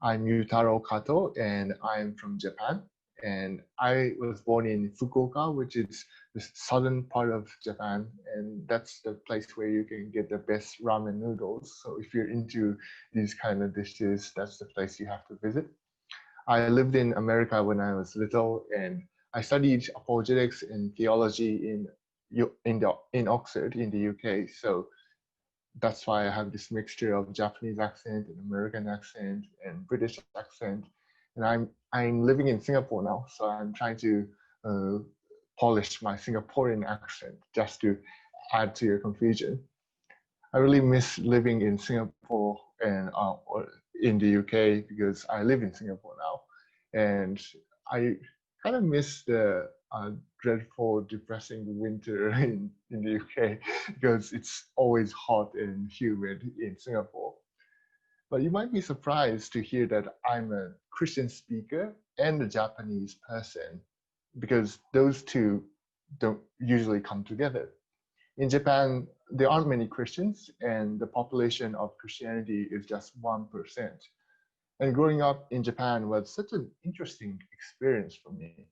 I'm Yutaro Kato, and I'm from Japan. And I was born in Fukuoka, which is the southern part of Japan. And that's the place where you can get the best ramen noodles. So if you're into these kind of dishes, that's the place you have to visit. I lived in America when I was little, and I studied apologetics and theology in Oxford in the UK. So that's why I have this mixture of Japanese accent and American accent and British accent. And I'm living in Singapore now, so I'm trying to polish my Singaporean accent just to add to your confusion. I really miss living in Singapore and or in the UK because I live in Singapore now, and I kind of miss the dreadful, depressing winter in the UK because it's always hot and humid in Singapore. But you might be surprised to hear that I'm a Christian speaker and a Japanese person because those two don't usually come together. In Japan, there aren't many Christians, and the population of Christianity is just 1%. And growing up in Japan was such an interesting experience for me.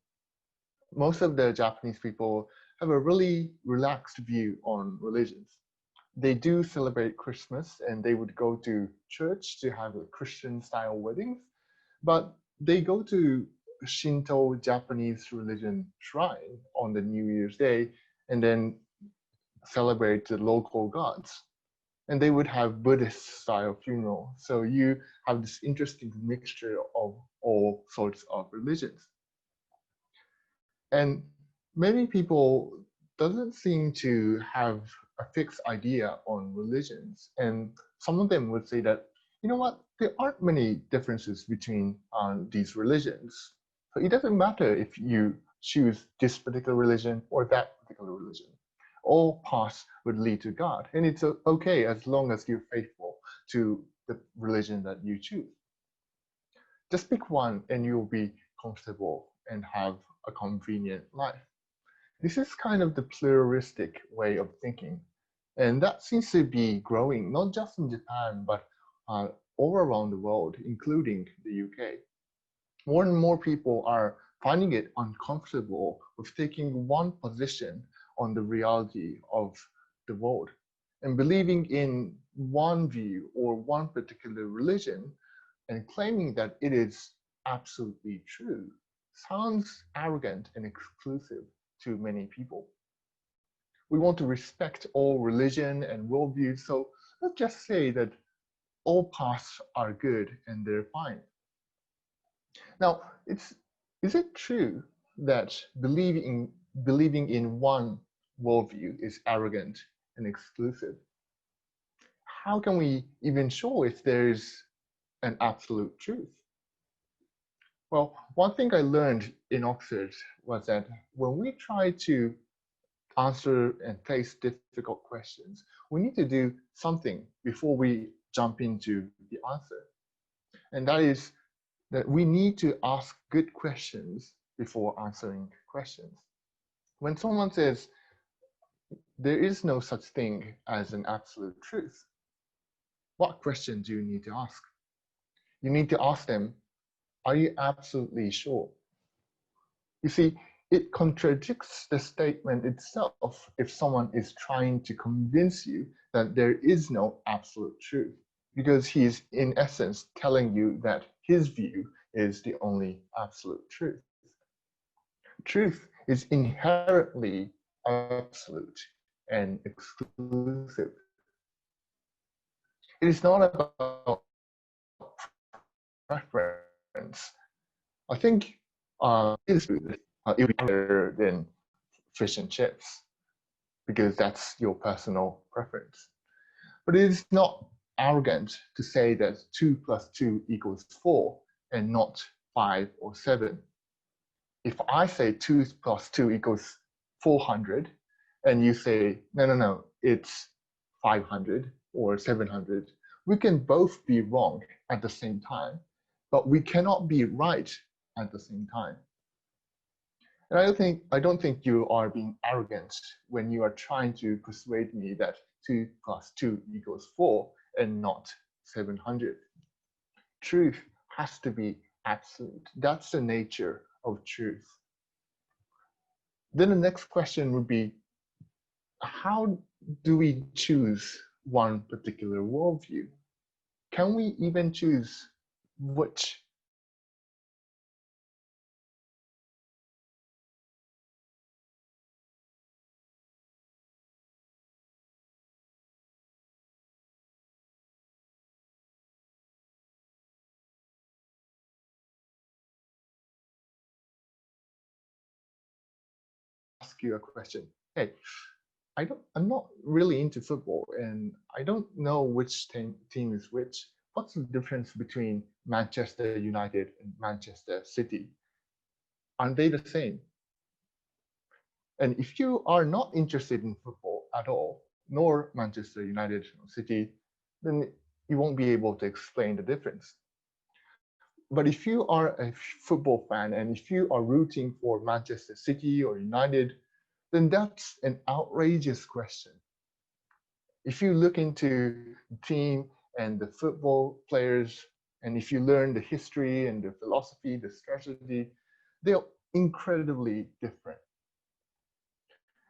Most of the Japanese people have a really relaxed view on religions. They do celebrate Christmas, and they would go to church to have a Christian-style weddings, but they go to Shinto Japanese religion shrine on the New Year's Day, and then celebrate the local gods. And they would have Buddhist style funeral. So you have this interesting mixture of all sorts of religions. And many people doesn't seem to have a fixed idea on religions. And some of them would say that, you know what, there aren't many differences between these religions. So it doesn't matter if you choose this particular religion or that particular religion. All paths would lead to God. And it's okay as long as you're faithful to the religion that you choose. Just pick one and you'll be comfortable and have a convenient life. This is kind of the pluralistic way of thinking. And that seems to be growing, not just in Japan, but all around the world, including the UK. More and more people are finding it uncomfortable with taking one position on the reality of the world. And believing in one view or one particular religion and claiming that it is absolutely true sounds arrogant and exclusive to many people. We want to respect all religion and worldviews, so let's just say that all paths are good and they're fine. Now, is it true that believing in one worldview is arrogant and exclusive? How can we even show if there is an absolute truth? Well, one thing I learned in Oxford was that when we try to answer and face difficult questions, we need to do something before we jump into the answer. And that is that we need to ask good questions before answering questions. When someone says, there is no such thing as an absolute truth, what question do you need to ask? You need to ask them, are you absolutely sure? You see, it contradicts the statement itself if someone is trying to convince you that there is no absolute truth, because he is in essence telling you that his view is the only absolute truth. Truth is inherently absolute and exclusive. It is not about preference. I think it would be better than fish and chips because that's your personal preference. But it is not arrogant to say that 2 + 2 = 4 and not 5 or 7. If I say 2 + 2 = 400 and you say, no, it's 500 or 700, we can both be wrong at the same time, but we cannot be right at the same time. And I don't think you are being arrogant when you are trying to persuade me that 2 + 2 = 4 and not 700. Truth has to be absolute. That's the nature of truth. Then the next question would be, how do we choose one particular worldview? Can we even choose which? Ask you a question. Hey, I'm not really into football, and I don't know which team is which. What's the difference between Manchester United and Manchester City? Aren't they the same? And if you are not interested in football at all, nor Manchester United or City, then you won't be able to explain the difference. But if you are a football fan and if you are rooting for Manchester City or United, then that's an outrageous question. If you look into the team and the football players, and if you learn the history and the philosophy, the strategy, they're incredibly different.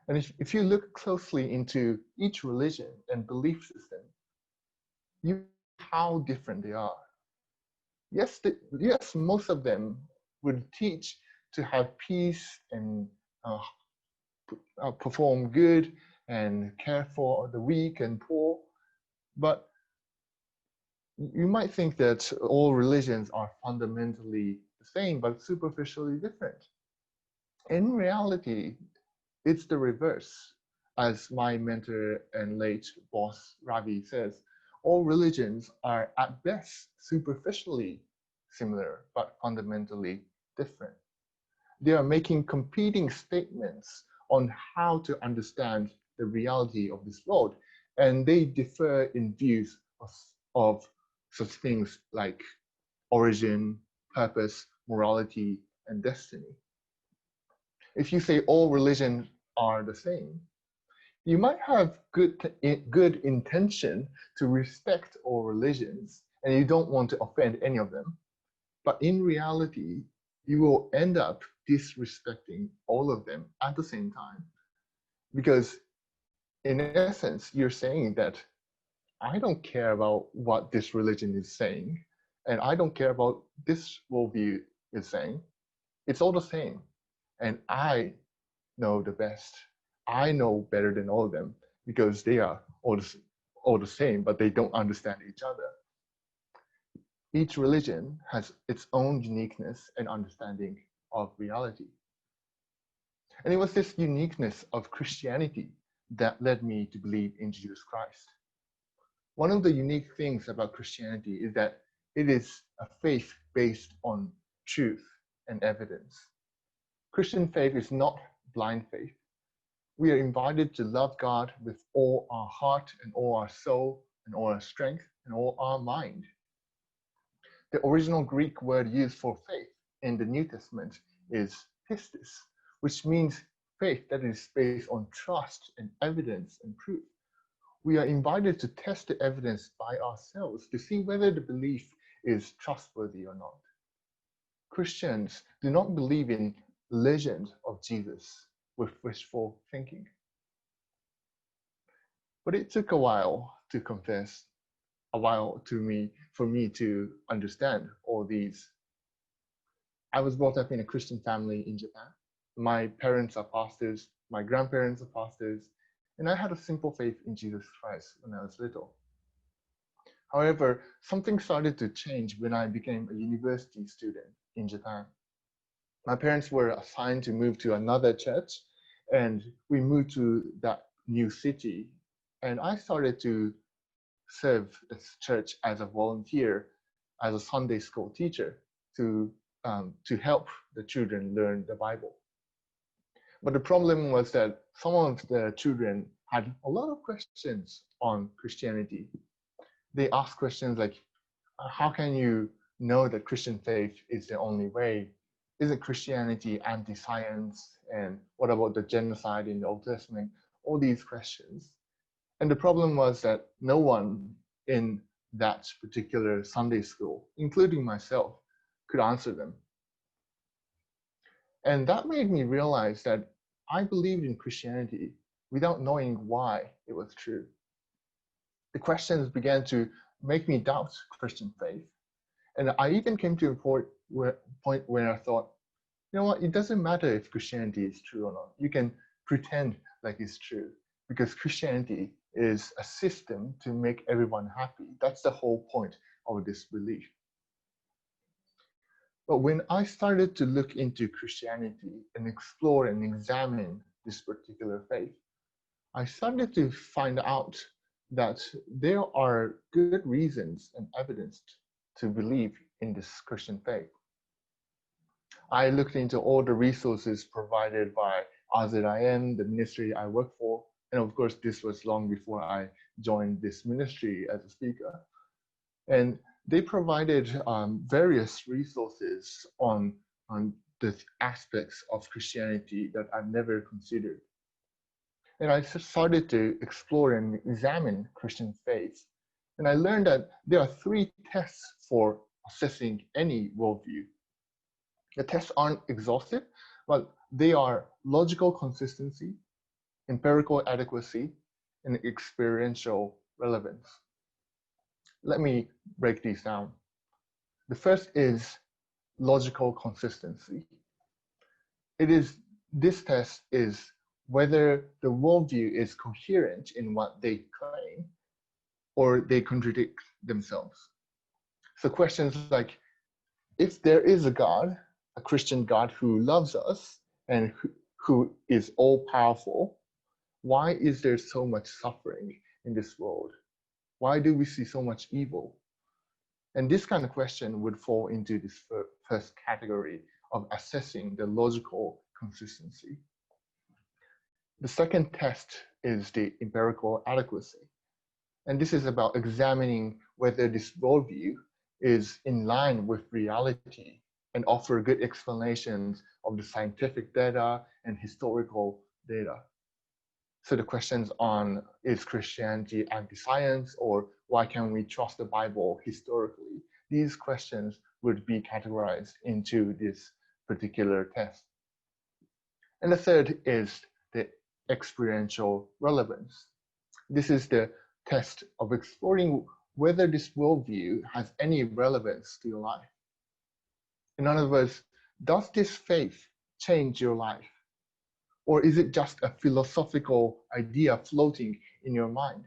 And if you look closely into each religion and belief system, you see how different they are. Yes, most of them would teach to have peace and perform good and care for the weak and poor, but you might think that all religions are fundamentally the same, but superficially different. In reality, it's the reverse. As my mentor and late boss, Ravi, says, all religions are at best superficially similar, but fundamentally different. They are making competing statements on how to understand the reality of this world, and they differ in views of such things like origin, purpose, morality, and destiny. If you say all religions are the same, you might have good intention to respect all religions, and you don't want to offend any of them. But in reality, you will end up disrespecting all of them at the same time. Because in essence, you're saying that I don't care about what this religion is saying, and I don't care about this worldview is saying. It's all the same. And I know the best. I know better than all of them because they are all the same, but they don't understand each other. Each religion has its own uniqueness and understanding of reality. And it was this uniqueness of Christianity that led me to believe in Jesus Christ. One of the unique things about Christianity is that it is a faith based on truth and evidence. Christian faith is not blind faith. We are invited to love God with all our heart and all our soul and all our strength and all our mind. The original Greek word used for faith in the New Testament is pistis, which means faith that is based on trust and evidence and proof. We are invited to test the evidence by ourselves to see whether the belief is trustworthy or not. Christians do not believe in legend of Jesus with wishful thinking. But it took a while to confess, a while for me to understand all these. I was brought up in a Christian family in Japan. My parents are pastors, my grandparents are pastors, and I had a simple faith in Jesus Christ when I was little. However, something started to change when I became a university student in Japan. My parents were assigned to move to another church, and we moved to that new city. And I started to serve the church as a volunteer, as a Sunday school teacher, to help the children learn the Bible. But the problem was that some of the children had a lot of questions on Christianity. They asked questions like, how can you know that Christian faith is the only way? Isn't Christianity anti-science? And what about the genocide in the Old Testament? All these questions. And the problem was that no one in that particular Sunday school, including myself, could answer them. And that made me realize that I believed in Christianity without knowing why it was true. The questions began to make me doubt Christian faith. And I even came to a point where I thought, you know what, it doesn't matter if Christianity is true or not. You can pretend like it's true, because Christianity is a system to make everyone happy. That's the whole point of this belief. But when I started to look into Christianity and explore and examine this particular faith, I started to find out that there are good reasons and evidence to believe in this Christian faith. I looked into all the resources provided by RZIM, the ministry I work for, and of course this was long before I joined this ministry as a speaker. And they provided various resources on the aspects of Christianity that I've never considered. And I started to explore and examine Christian faith. And I learned that there are 3 tests for assessing any worldview. The tests aren't exhaustive, but they are logical consistency, empirical adequacy, and experiential relevance. Let me break these down. The first is logical consistency. This test is whether the worldview is coherent in what they claim or they contradict themselves. So questions like, if there is a God, a Christian God who loves us and who is all-powerful, why is there so much suffering in this world? Why do we see so much evil? And this kind of question would fall into this first category of assessing the logical consistency. The second test is the empirical adequacy. And this is about examining whether this worldview is in line with reality and offer good explanations of the scientific data and historical data. So the questions on, is Christianity anti-science, or why can't we trust the Bible historically? These questions would be categorized into this particular test. And the third is the experiential relevance. This is the test of exploring whether this worldview has any relevance to your life. In other words, does this faith change your life? Or is it just a philosophical idea floating in your mind?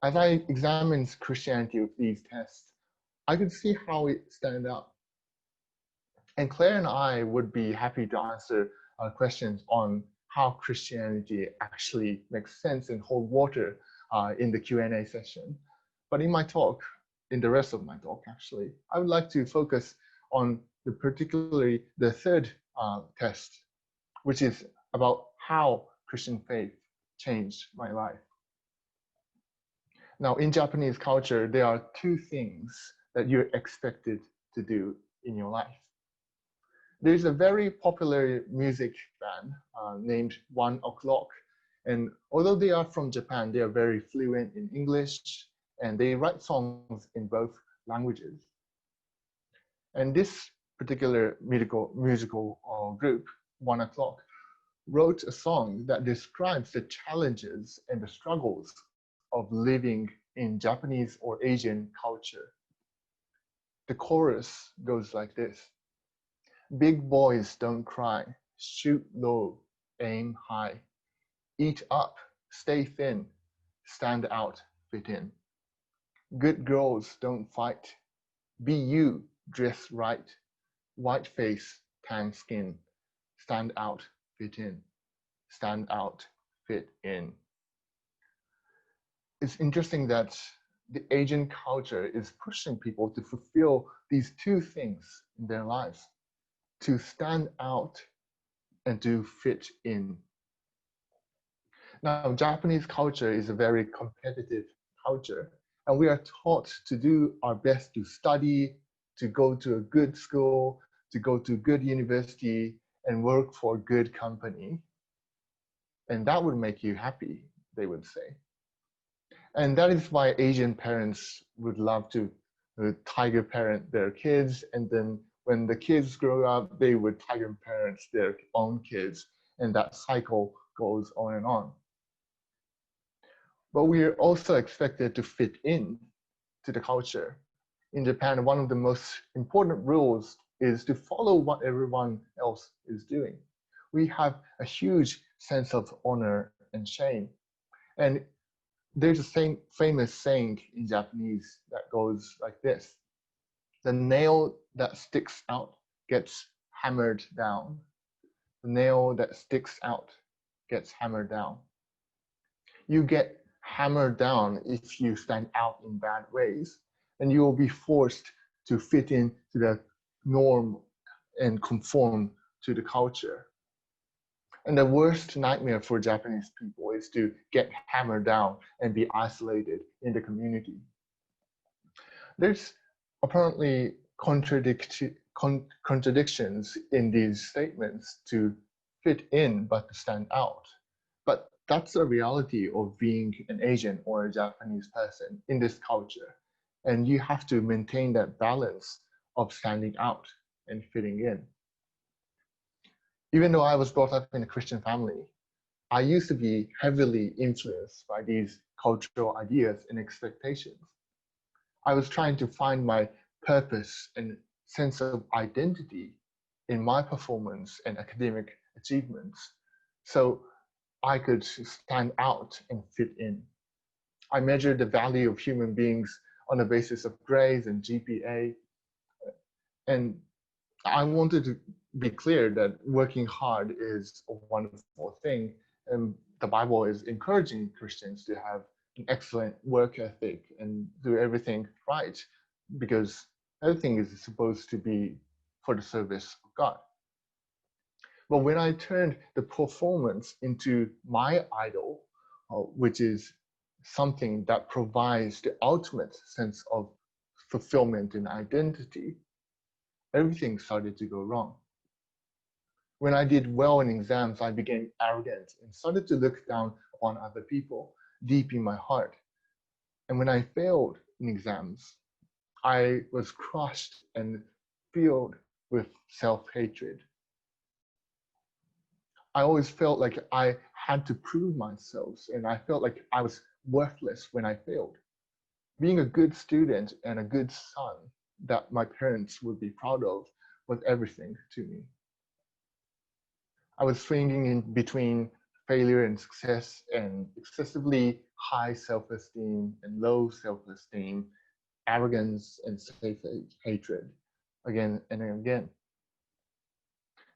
As I examined Christianity with these tests, I could see how it stands out. And Claire and I would be happy to answer questions on how Christianity actually makes sense and hold water in the Q&A session. But in my talk, in the rest of my talk actually, I would like to focus on particularly the third test, which is about how Christian faith changed my life. Now, in Japanese culture, there are 2 things that you're expected to do in your life. There's a very popular music band named oclock. And although they are from Japan, they are very fluent in English, and they write songs in both languages. And this particular musical group, oclock, wrote a song that describes the challenges and the struggles of living in Japanese or Asian culture. The chorus goes like this: big boys don't cry, shoot low, aim high, eat up, stay thin, stand out, fit in. Good girls don't fight, be you, dress right, white face, tan skin, stand out, fit in, stand out, fit in. It's interesting that the Asian culture is pushing people to fulfill these 2 things in their lives: to stand out and to fit in. Now, Japanese culture is a very competitive culture, and we are taught to do our best to study, to go to a good school, to go to a good university, and work for a good company. And that would make you happy, they would say. And that is why Asian parents would love to tiger parent their kids. And then when the kids grow up, they would tiger parent their own kids. And that cycle goes on and on. But we are also expected to fit in to the culture. In Japan, one of the most important rules is to follow what everyone else is doing. We have a huge sense of honor and shame. And there's a famous saying in Japanese that goes like this: the nail that sticks out gets hammered down. The nail that sticks out gets hammered down. You get hammered down if you stand out in bad ways, and you will be forced to fit into the norm and conform to the culture. And the worst nightmare for Japanese people is to get hammered down and be isolated in the community. There's apparently contradictions in these statements to fit in but to stand out. But that's a reality of being an Asian or a Japanese person in this culture. And you have to maintain that balance of standing out and fitting in. Even though I was brought up in a Christian family, I used to be heavily influenced by these cultural ideas and expectations. I was trying to find my purpose and sense of identity in my performance and academic achievements, so I could stand out and fit in. I measured the value of human beings on the basis of grades and GPA, and I wanted to be clear that working hard is a wonderful thing, and the Bible is encouraging Christians to have an excellent work ethic and do everything right, because everything is supposed to be for the service of God. But when I turned the performance into my idol, which is something that provides the ultimate sense of fulfillment and identity, everything started to go wrong. When I did well in exams, I became arrogant and started to look down upon other people deep in my heart. And when I failed in exams, I was crushed and filled with self-hatred. I always felt like I had to prove myself, and I felt like I was worthless when I failed. Being a good student and a good son that my parents would be proud of was everything to me. I was swinging in between failure and success, and excessively high self-esteem and low self-esteem, arrogance and self-hatred, again and again.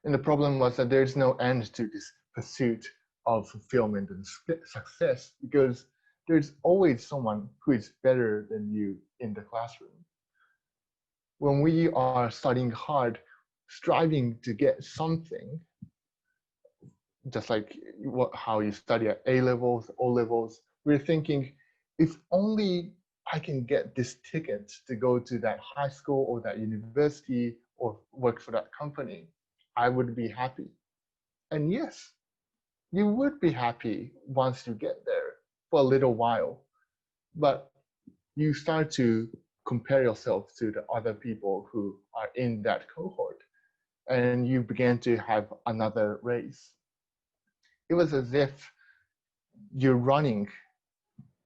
And the problem was that there's no end to this pursuit of fulfillment and success, because there's always someone who is better than you in the classroom. When we are studying hard, striving to get something, just like how you study at A levels, O levels, we're thinking, if only I can get this ticket to go to that high school or that university or work for that company, I would be happy. And yes, you would be happy once you get there for a little while, but you start to compare yourself to the other people who are in that cohort, and you begin to have another race. It was as if you're running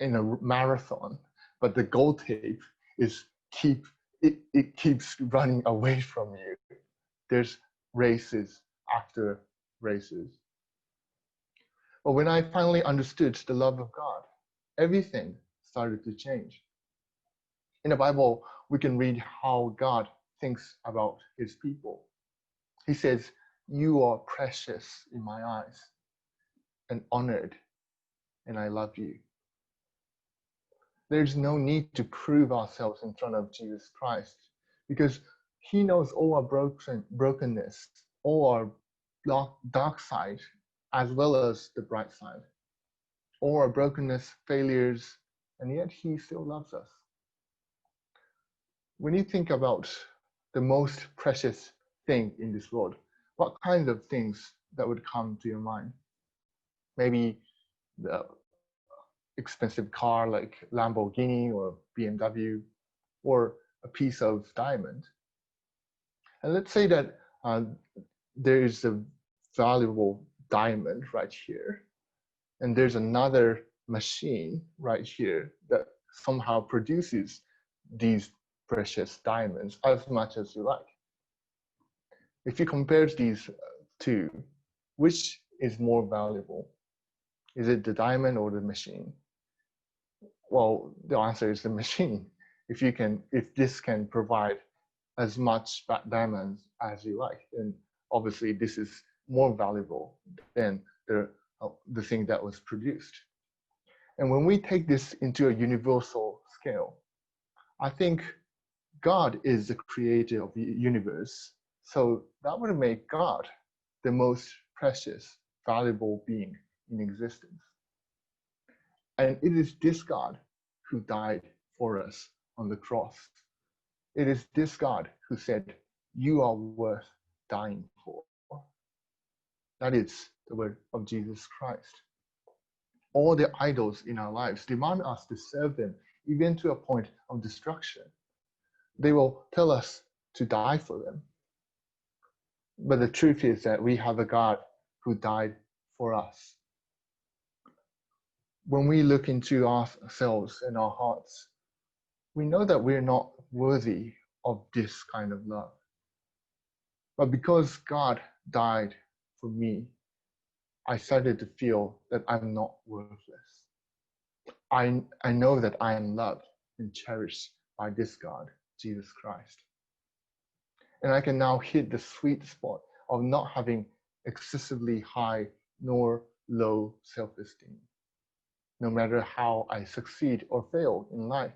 in a marathon, but the goal tape is it keeps running away from you. There's races after races. But when I finally understood the love of God, everything started to change. In the Bible, we can read how God thinks about his people. He says, "You are precious in my eyes and honored, and I love you." There's no need to prove ourselves in front of Jesus Christ, because he knows all our brokenness, all our dark side, as well as the bright side, all our brokenness, failures, and yet he still loves us. When you think about the most precious thing in this world, what kinds of things that would come to your mind? Maybe expensive car like Lamborghini or BMW, or a piece of diamond. And let's say that there is a valuable diamond right here, and there's another machine right here that somehow produces these precious diamonds as much as you like. If you compare these two, which is more valuable? Is it the diamond or the machine? Well, the answer is the machine. If this can provide as much diamonds as you like, then obviously this is more valuable than the thing that was produced. And when we take this into a universal scale, I think God is the creator of the universe. So that would make God the most precious, valuable being in existence. And it is this God who died for us on the cross. It is this God who said, "You are worth dying for." That is the word of Jesus Christ. All the idols in our lives demand us to serve them, even to a point of destruction. They will tell us to die for them. But the truth is that we have a God who died for us. When we look into ourselves and our hearts, we know that we're not worthy of this kind of love. But because God died for me, I started to feel that I'm not worthless. I know that I am loved and cherished by this God, Jesus Christ. And I can now hit the sweet spot of not having excessively high nor low self-esteem, no matter how I succeed or fail in life.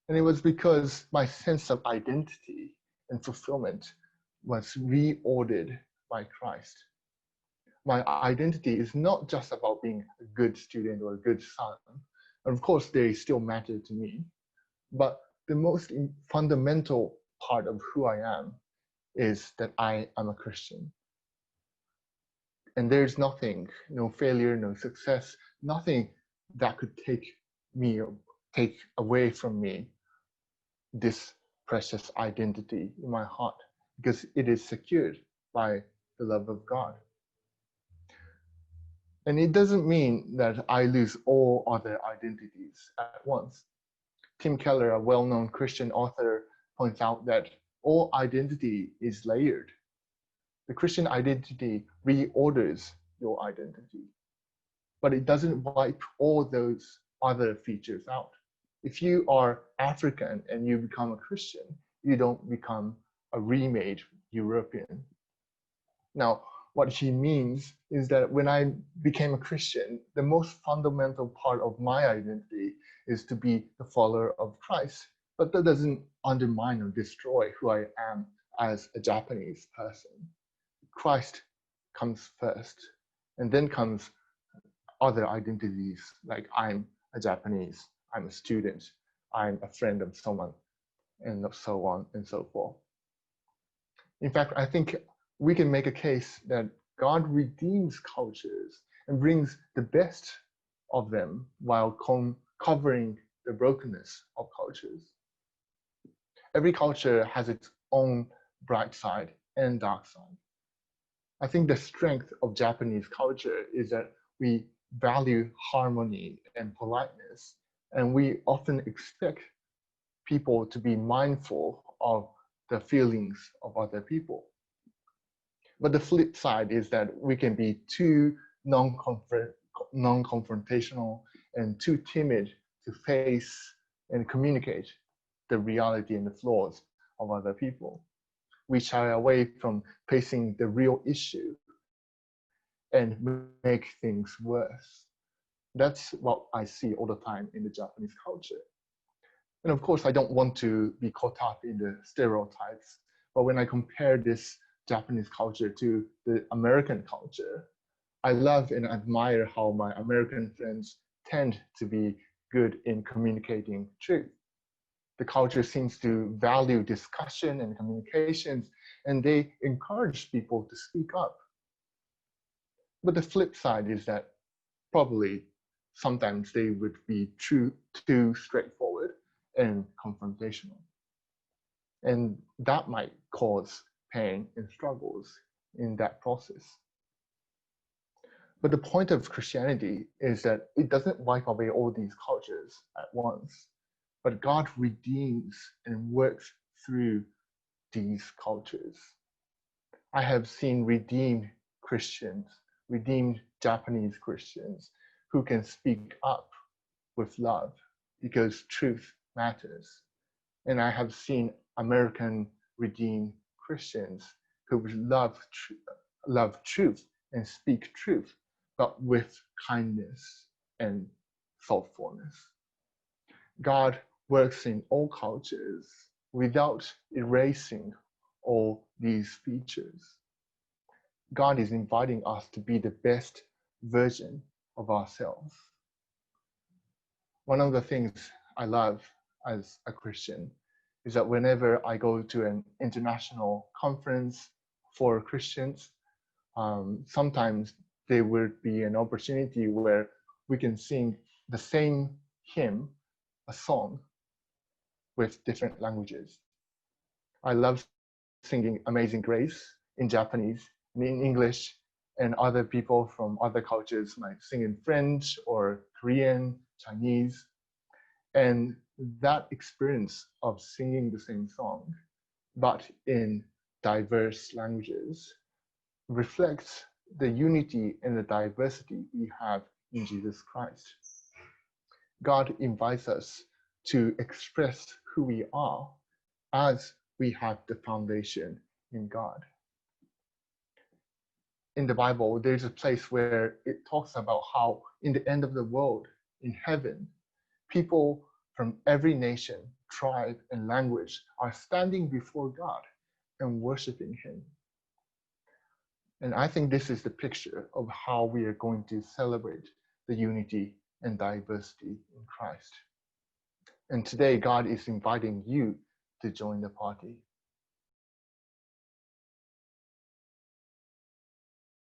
And it was because my sense of identity and fulfillment was reordered by Christ. My identity is not just about being a good student or a good son. And of course, they still matter to me. But the most fundamental part of who I am is that I am a Christian. And there's nothing, no failure, no success, nothing that could take away from me this precious identity in my heart, because it is secured by the love of God. And it doesn't mean that I lose all other identities at once. Tim Keller, a well-known Christian author, points out that all identity is layered. The Christian identity reorders your identity, but it doesn't wipe all those other features out. If you are African and you become a Christian, you don't become a remade European. Now, what he means is that when I became a Christian, the most fundamental part of my identity is to be the follower of Christ. But that doesn't undermine or destroy who I am as a Japanese person. Christ comes first, and then comes other identities, like I'm a Japanese, I'm a student, I'm a friend of someone, and so on and so forth. In fact, I think we can make a case that God redeems cultures and brings the best of them while covering the brokenness of cultures. Every culture has its own bright side and dark side. I think the strength of Japanese culture is that we value harmony and politeness, and we often expect people to be mindful of the feelings of other people. But the flip side is that we can be too non-confrontational and too timid to face and communicate the reality and the flaws of other people. We shy away from facing the real issue and make things worse. That's what I see all the time in the Japanese culture. And of course, I don't want to be caught up in the stereotypes, but when I compare this Japanese culture to the American culture, I love and admire how my American friends tend to be good in communicating truth. The culture seems to value discussion and communications, and they encourage people to speak up. But the flip side is that probably sometimes they would be too straightforward and confrontational. And that might cause pain and struggles in that process. But the point of Christianity is that it doesn't wipe away all these cultures at once, but God redeems and works through these cultures. I have seen redeemed Christians, redeemed Japanese Christians who can speak up with love because truth matters. And I have seen American redeemed Christians who love truth and speak truth, but with kindness and thoughtfulness. God works in all cultures without erasing all these features. God is inviting us to be the best version of ourselves. One of the things I love as a Christian is that whenever I go to an international conference for Christians, sometimes there would be an opportunity where we can sing the same hymn, a song, with different languages. I love singing Amazing Grace in Japanese and in English, and other people from other cultures might sing in French or Korean, Chinese. And that experience of singing the same song, but in diverse languages, reflects the unity and the diversity we have in Jesus Christ. God invites us to express who we are as we have the foundation in God. In the Bible, there's a place where it talks about how in the end of the world, in heaven, people from every nation, tribe, and language are standing before God and worshiping Him. And I think this is the picture of how we are going to celebrate the unity and diversity in Christ. And today, God is inviting you to join the party.